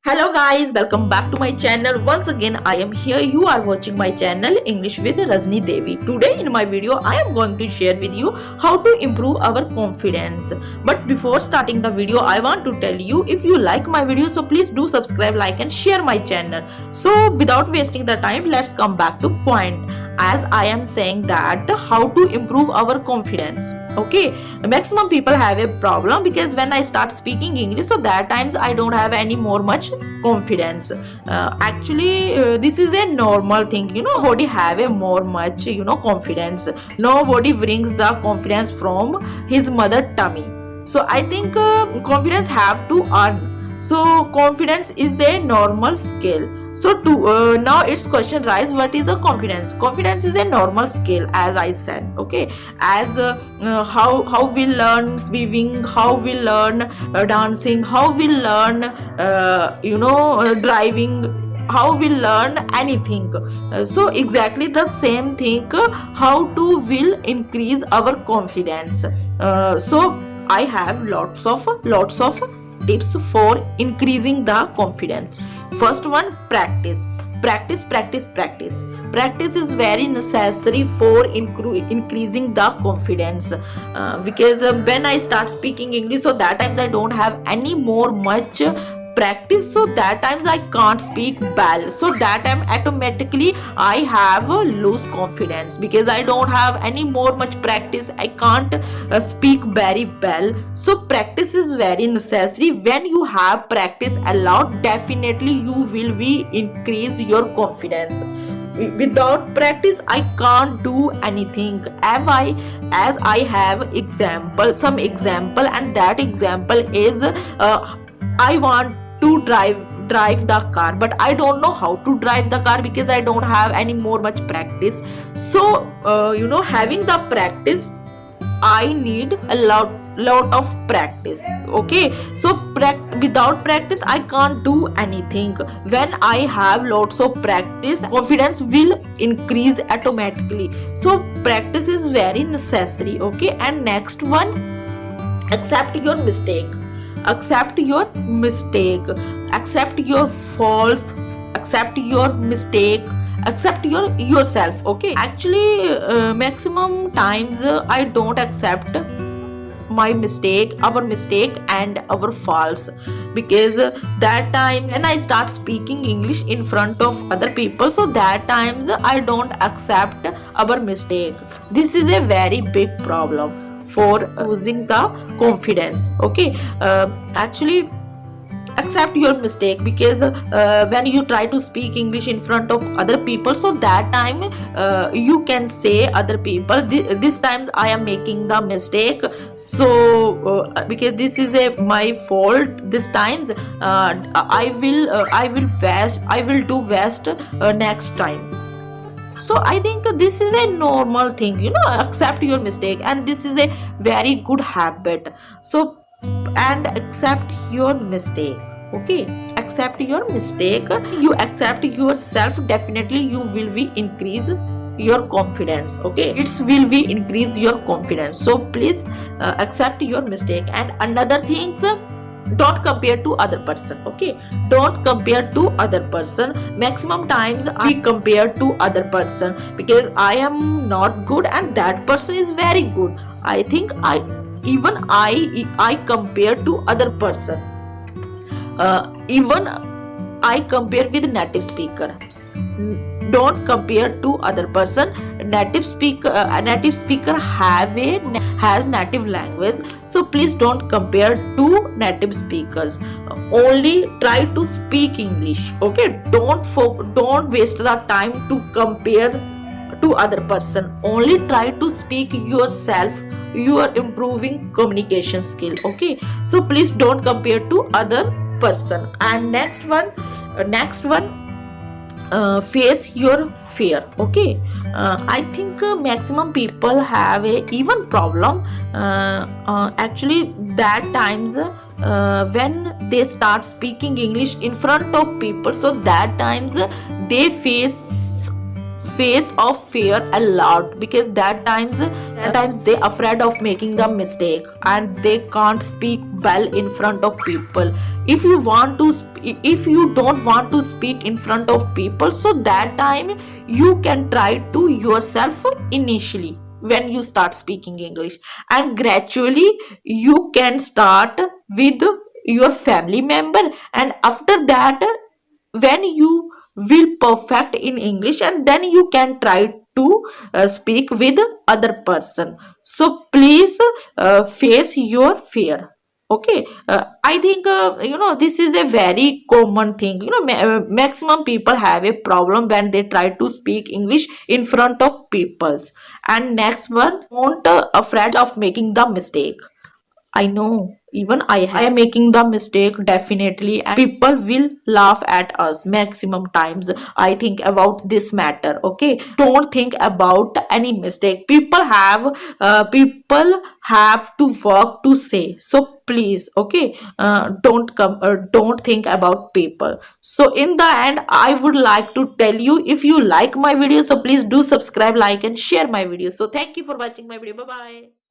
Hello guys, welcome back to my channel. Once again, I am here. You are watching my channel English with Rajni Devi. Today in my video, I am going to share with you how to improve our confidence. But before starting the video, I want to tell you, if you like my video, so please do subscribe, like and share my channel. So without wasting the time, let's come back to point. As I am saying that how to improve our confidence. Okay, maximum people have a problem because when I start speaking English, so that times I don't have any more much confidence. This is a normal thing, nobody have a more much confidence. Nobody brings the confidence from his mother tummy. So I think confidence have to earn. So confidence is a normal skill. So to now its question rise, what is the confidence? Confidence is a normal skill, as I said. Okay, as how we learn swimming, how we learn dancing, how we learn driving, how we learn anything. So exactly the same thing, how to will increase our confidence. So I have lots of tips for increasing the confidence. First one, practice. Practice is very necessary for increasing the confidence, because when I start speaking English, so that times I don't have any more much practice, so that times I can't speak well, so that time automatically I have lose confidence because I don't have any more much practice. I can't speak very well. So practice is very necessary. When you have practice a lot, definitely you will be increase your confidence. Without practice I can't do anything. As I have some example, and that example is I want to drive the car, but I don't know how to drive the car because I don't have any more much practice. So having the practice, I need a lot of practice. Okay, so without practice I can't do anything. When I have lots of practice, confidence will increase automatically. So practice is very necessary. Okay, and next one, accept your mistake. Accept your mistake, accept your faults, accept your mistake, accept yourself. Okay, maximum times I don't accept my mistake, our mistake and our faults, because that time when I start speaking English in front of other people, so that times I don't accept our mistake. This is a very big problem for losing the confidence. Okay, accept your mistake, because when you try to speak English in front of other people, so that time you can say other people, this times I am making the mistake, so because this is my fault, this times I will do best next time. So I think this is a normal thing, accept your mistake, and this is a very good habit. So, and accept your mistake. Okay, accept your mistake, you accept yourself, definitely you will be increase your confidence. Okay, it will be increase your confidence. So please accept your mistake. And another things, don't compare to other person. Okay, don't compare to other person. Maximum times I compare to other person because I am not good and that person is very good. I think I compare to other person. Even I compare with native speaker. Don't compare to other person. Native speaker has native language, so please don't compare to native speakers. Only try to speak English. Okay, don't waste the time to compare to other person. Only try to speak yourself. You are improving communication skill. Okay, so please don't compare to other person. And next one, face your fear. Okay, I think maximum people have a even problem. That times when they start speaking English in front of people, so that times they face of fear a lot, because that times they afraid of making the mistake and they can't speak well in front of people. If you want to if you don't want to speak in front of people, so that time you can try to yourself initially when you start speaking English, and gradually you can start with your family member, and after that when you will perfect in English, and then you can try to speak with other person. So please face your fear. Okay, I think this is a very common thing. Maximum people have a problem when they try to speak English in front of peoples. And next one, don't afraid of making the mistake. I know, even I am making the mistake definitely, and people will laugh at us maximum times. I think about this matter. Okay, don't think about any mistake. People have to work to say. So please, okay, don't think about people. So in the end, I would like to tell you, if you like my video, so please do subscribe, like, and share my video. So thank you for watching my video. Bye bye.